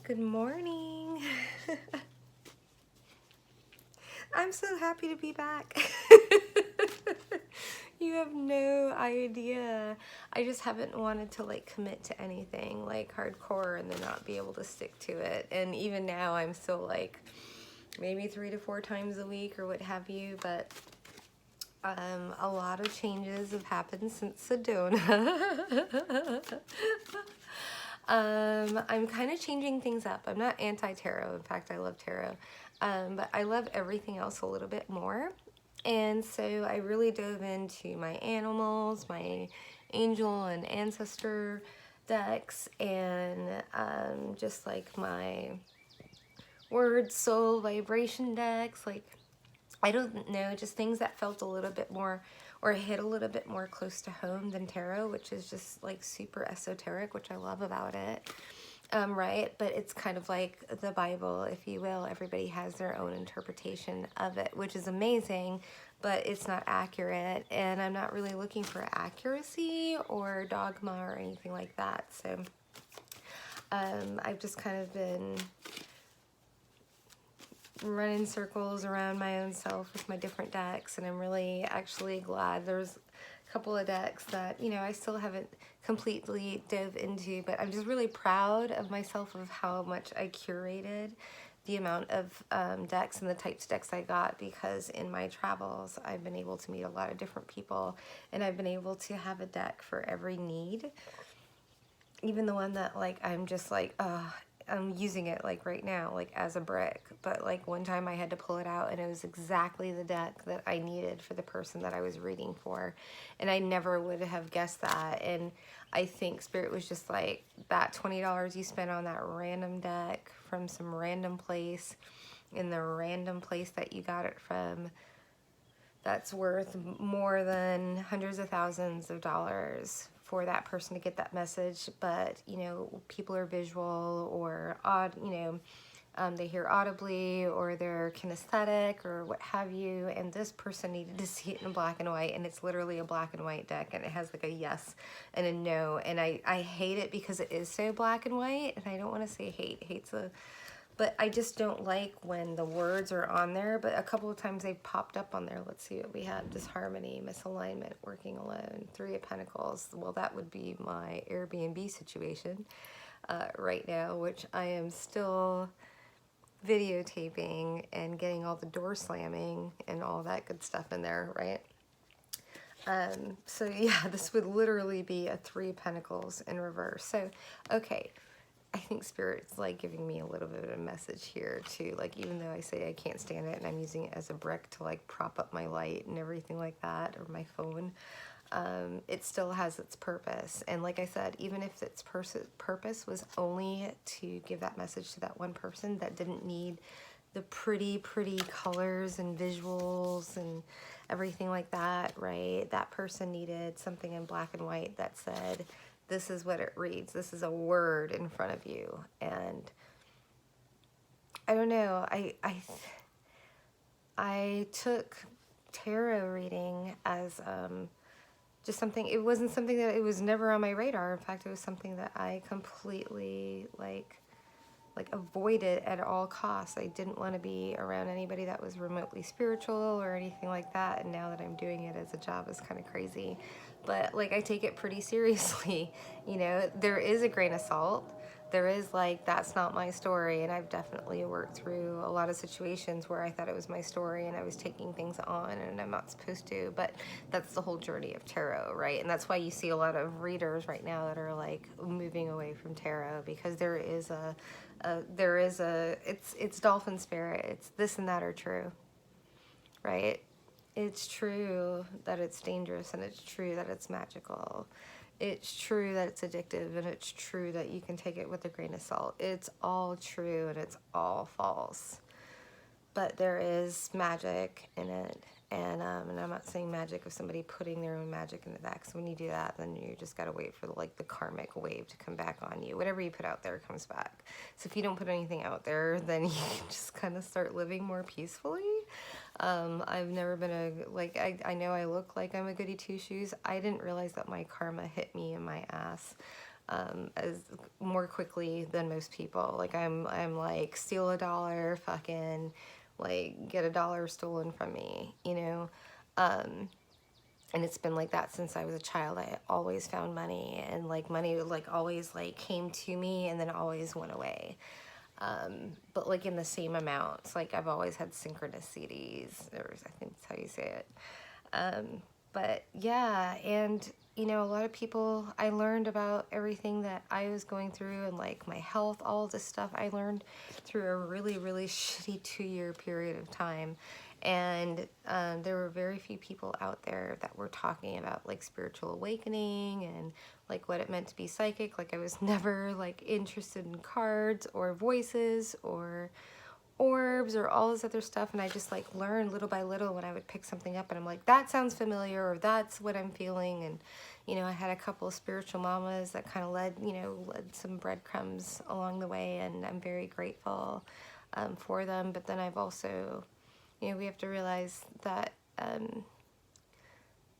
Good morning. I'm so happy to be back. You have no idea. I just haven't wanted to like commit to anything like hardcore and then not be able to stick to it. And even now I'm still like maybe 3 to 4 times a week or what have you, but a lot of changes have happened since Sedona. I'm kind of changing things up. I'm not anti-tarot. In fact, I love tarot. But I love everything else a little bit more. And so I really dove into my animals, my angel and ancestor decks, and just like my word, soul, vibration decks. Like, I don't know, just things that felt a little bit more or hit a little bit more close to home than tarot, which is just like super esoteric, which I love about it. Right? But it's kind of like the Bible, if you will. Everybody has their own interpretation of it, which is amazing, but it's not accurate. And I'm not really looking for accuracy or dogma or anything like that. So I've just kind of been running circles around my own self with my different decks, and I'm really actually glad. There's a couple of decks that, you know, I still haven't completely dove into, but I'm just really proud of myself of how much I curated the amount of decks and the types of decks I got, because in my travels I've been able to meet a lot of different people, and I've been able to have a deck for every need. Even the one that like I'm just like, I'm using it like right now, like as a brick, but like one time I had to pull it out and it was exactly the deck that I needed for the person that I was reading for. And I never would have guessed that. And I think Spirit was just like, that $20 you spent on that random deck from some random place in the random place that you got it from, that's worth more than hundreds of thousands of dollars for that person to get that message. But, you know, people are visual or they hear audibly, or they're kinesthetic or what have you, and this person needed to see it in black and white, and it's literally a black and white deck, and it has like a yes and a no, and I hate it because it is so black and white, and I don't want to say hate's a, but I just don't like when the words are on there. But a couple of times they've popped up on there. Let's see what we have. Disharmony, misalignment, working alone, 3 of Pentacles. Well, that would be my Airbnb situation right now, which I am still videotaping and getting all the door slamming and all that good stuff in there, right? So yeah, this would literally be a 3 of Pentacles in reverse. So, okay. I think Spirit's like giving me a little bit of a message here too. Like, even though I say I can't stand it and I'm using it as a brick to like prop up my light and everything like that, or my phone, it still has its purpose. And like I said, even if its purpose was only to give that message to that one person that didn't need the pretty colors and visuals and everything like that, right? That person needed something in black and white that said, this is what it reads. This is a word in front of you. And I don't know. I took tarot reading as just something. It wasn't something that, it was never on my radar. In fact, it was something that I completely like avoided at all costs. I didn't want to be around anybody that was remotely spiritual or anything like that. And now that I'm doing it as a job, it's kind of crazy. But like, I take it pretty seriously. You know, there is a grain of salt. There is like, that's not my story. And I've definitely worked through a lot of situations where I thought it was my story and I was taking things on and I'm not supposed to. But that's the whole journey of tarot, right? And that's why you see a lot of readers right now that are like moving away from tarot, because there is it's dolphin spirit. It's this and that are true, right? It's true that it's dangerous, and it's true that it's magical. It's true that it's addictive, and it's true that you can take it with a grain of salt. It's all true and it's all false. But there is magic in it. And I'm not saying magic of somebody putting their own magic into that, because when you do that, then you just got to wait for like the karmic wave to come back on you. Whatever you put out there comes back. So if you don't put anything out there, then you can just kind of start living more peacefully. I've never been I know I look like I'm a goody two shoes. I didn't realize that my karma hit me in my ass as more quickly than most people. Like I'm like steal a dollar, fucking like get a dollar stolen from me, you know? And it's been like that since I was a child. I always found money, and like money like always like came to me and then always went away. But like in the same amounts. Like I've always had synchronicities, or I think that's how you say it. But yeah, and you know, a lot of people, I learned about everything that I was going through and like my health, all of this stuff I learned through a really, really shitty 2-year period of time. And there were very few people out there that were talking about like spiritual awakening and like what it meant to be psychic. Like I was never like interested in cards or voices or orbs or all this other stuff, and I just like learned little by little when I would pick something up and I'm like, that sounds familiar, or that's what I'm feeling. And you know, I had a couple of spiritual mamas that kind of led some breadcrumbs along the way, and I'm very grateful for them. But then I've also, you know, we have to realize that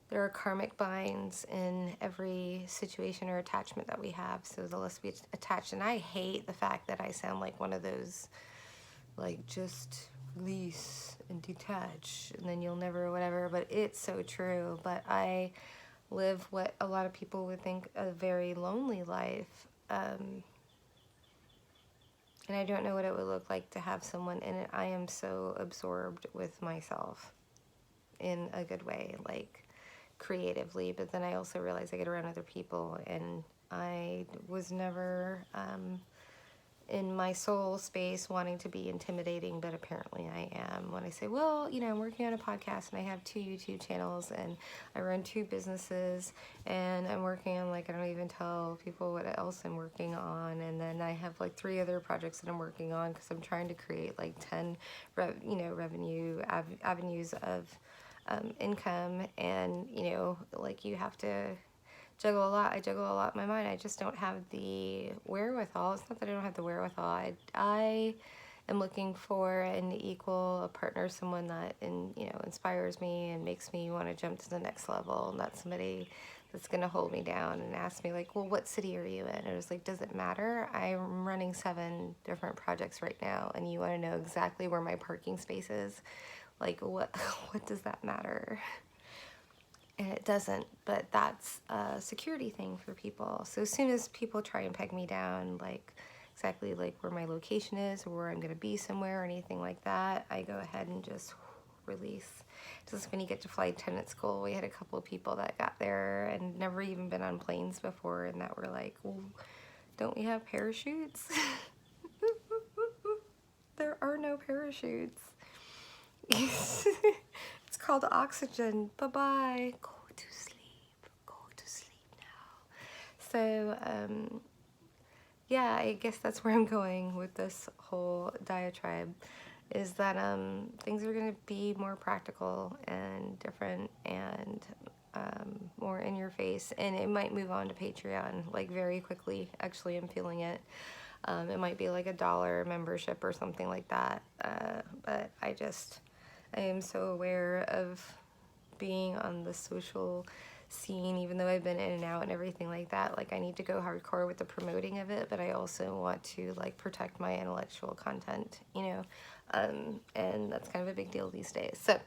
there are karmic binds in every situation or attachment that we have, so the less we attach. And I hate the fact that I sound like one of those like just release and detach and then you'll never whatever, but it's so true. But I live what a lot of people would think a very lonely life, and I don't know what it would look like to have someone in it. I am so absorbed with myself in a good way, like creatively, but then I also realize I get around other people, and I was never in my soul space wanting to be intimidating, but apparently I am when I say, well, you know, I'm working on a podcast and I have 2 YouTube channels and I run 2 businesses and I'm working on like, I don't even tell people what else I'm working on. And then I have like 3 other projects that I'm working on because I'm trying to create like 10 revenue avenues of income. And, you know, like you have to juggle a lot. I juggle a lot in my mind. I just don't have the wherewithal. It's not that I don't have the wherewithal. I am looking for an equal, a partner, someone that inspires me and makes me want to jump to the next level. Not somebody that's going to hold me down and ask me like, well, what city are you in? And I was like, does it matter? I'm running 7 different projects right now, and you want to know exactly where my parking space is? Like, what does that matter? And it doesn't, but that's a security thing for people. So as soon as people try and peg me down, like exactly like where my location is or where I'm going to be somewhere or anything like that, I go ahead and just release. Just when you get to flight attendant school, we had a couple of people that got there and never even been on planes before, and that were like, well, don't we have parachutes? There are no parachutes. It's called oxygen. Bye-bye. Go to sleep. Go to sleep now. So, yeah, I guess that's where I'm going with this whole diatribe, is that things are going to be more practical and different and more in your face. And it might move on to Patreon, like, very quickly. Actually, I'm feeling it. It might be like $1 membership or something like that. But I am so aware of being on the social scene, even though I've been in and out and everything like that. Like, I need to go hardcore with the promoting of it, but I also want to like protect my intellectual content, you know, and that's kind of a big deal these days. So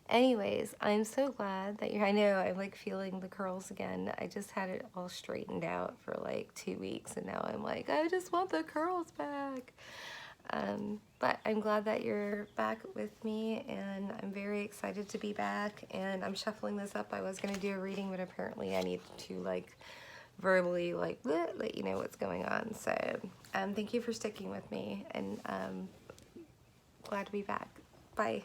anyways, I'm so glad that I know I'm like feeling the curls again. I just had it all straightened out for like 2 weeks, and now I'm like, I just want the curls back. But I'm glad that you're back with me, and I'm very excited to be back. And I'm shuffling this up. I was going to do a reading, but apparently I need to like verbally like let you know what's going on. So thank you for sticking with me, and glad to be back. Bye.